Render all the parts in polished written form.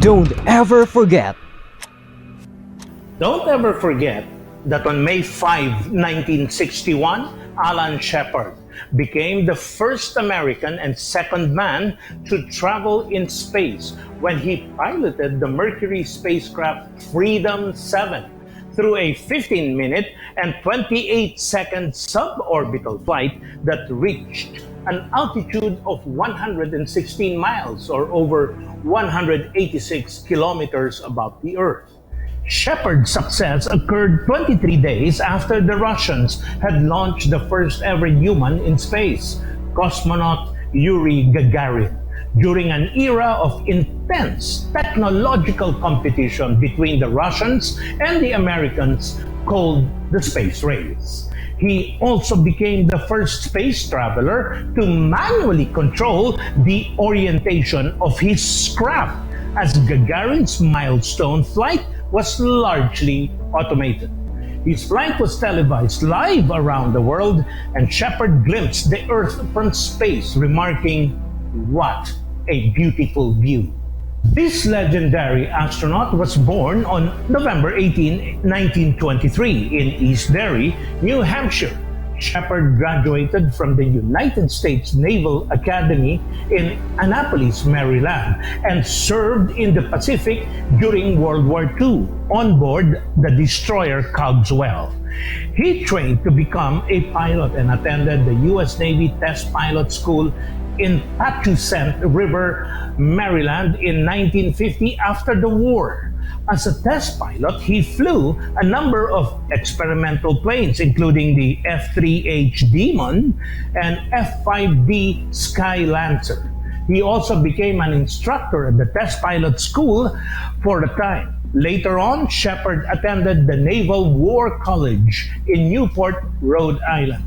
Don't ever forget. Don't ever forget that on May 5, 1961, Alan Shepard became the first American and second man to travel in space when he piloted the Mercury spacecraft Freedom 7 through a 15-minute and 28-second suborbital flight that reached an altitude of 116 miles or over 186 kilometers above the Earth. Shepard's success occurred 23 days after the Russians had launched the first ever human in space, cosmonaut Yuri Gagarin, during an era of intense technological competition between the Russians and the Americans called the space race. He also became the first space traveler to manually control the orientation of his craft, as Gagarin's milestone flight was largely automated. His flight was televised live around the world, and Shepard glimpsed the Earth from space, remarking, "What a beautiful view." This legendary astronaut was born on November 18, 1923 in East Derry, New Hampshire. Shepard graduated from the United States Naval Academy in Annapolis, Maryland, and served in the Pacific during World War II on board the destroyer Cogswell. He trained to become a pilot and attended the U.S. Navy Test Pilot School in Patuxent River, Maryland in 1950 after the war. As a test pilot, he flew a number of experimental planes, including the F-3H Demon and F-5B Skylancer. He also became an instructor at the test pilot school for a time. Later on, Shepard attended the Naval War College in Newport, Rhode Island.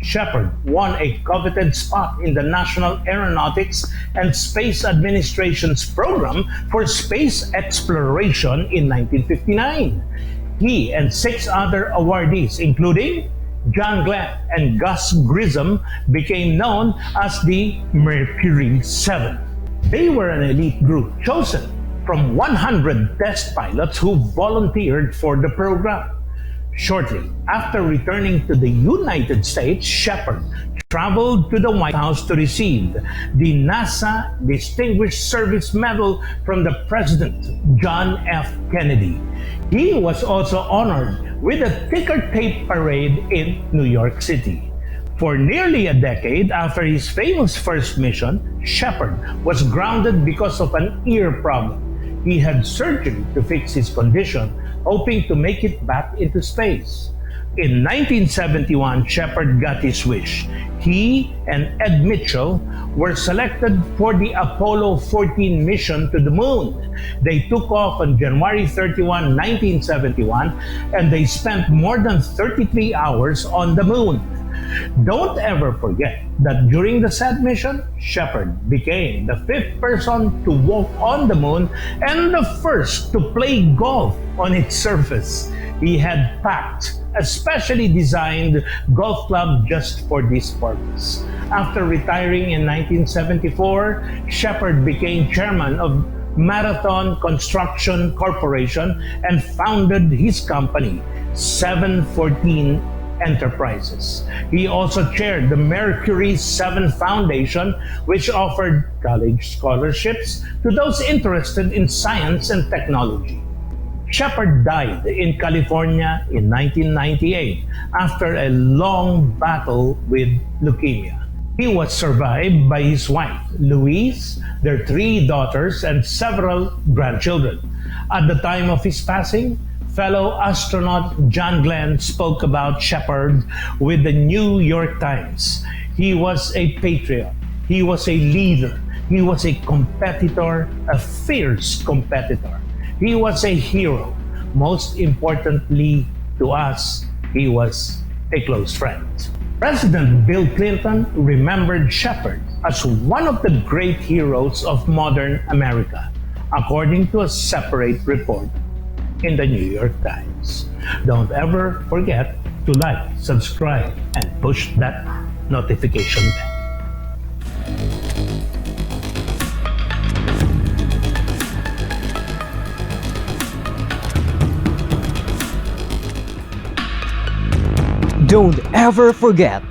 Shepard won a coveted spot in the National Aeronautics and Space Administration's program for space exploration in 1959. He and 6 other awardees, including John Glenn and Gus Grissom, became known as the Mercury 7. They were an elite group chosen from 100 test pilots who volunteered for the program. Shortly after returning to the United States, Shepard traveled to the White House to receive the NASA Distinguished Service Medal from the President, John F. Kennedy. He was also honored with a ticker tape parade in New York City. For nearly a decade after his famous first mission, Shepard was grounded because of an ear problem. He had surgery to fix his condition, hoping to make it back into space. In 1971, Shepard got his wish. He and Ed Mitchell were selected for the Apollo 14 mission to the moon. They took off on January 31, 1971, and they spent more than 33 hours on the moon. Don't ever forget that during the said mission, Shepard became the 5th person to walk on the moon and the first to play golf on its surface. He had packed a specially designed golf club just for this purpose. After retiring in 1974, Shepard became chairman of Marathon Construction Corporation and founded his company, 714 Enterprises. He also chaired the Mercury 7 Foundation, which offered college scholarships to those interested in science and technology. Shepard died in California in 1998 after a long battle with leukemia. He was survived by his wife, Louise, their 3 daughters, and several grandchildren. At the time of his passing, fellow astronaut John Glenn spoke about Shepard with the New York Times. He was a patriot. He was a leader. He was a competitor, a fierce competitor. He was a hero. Most importantly to us, he was a close friend. President Bill Clinton remembered Shepard as one of the great heroes of modern America, according to a separate report in the New York Times. Don't ever forget to like, subscribe, and push that notification bell. Don't ever forget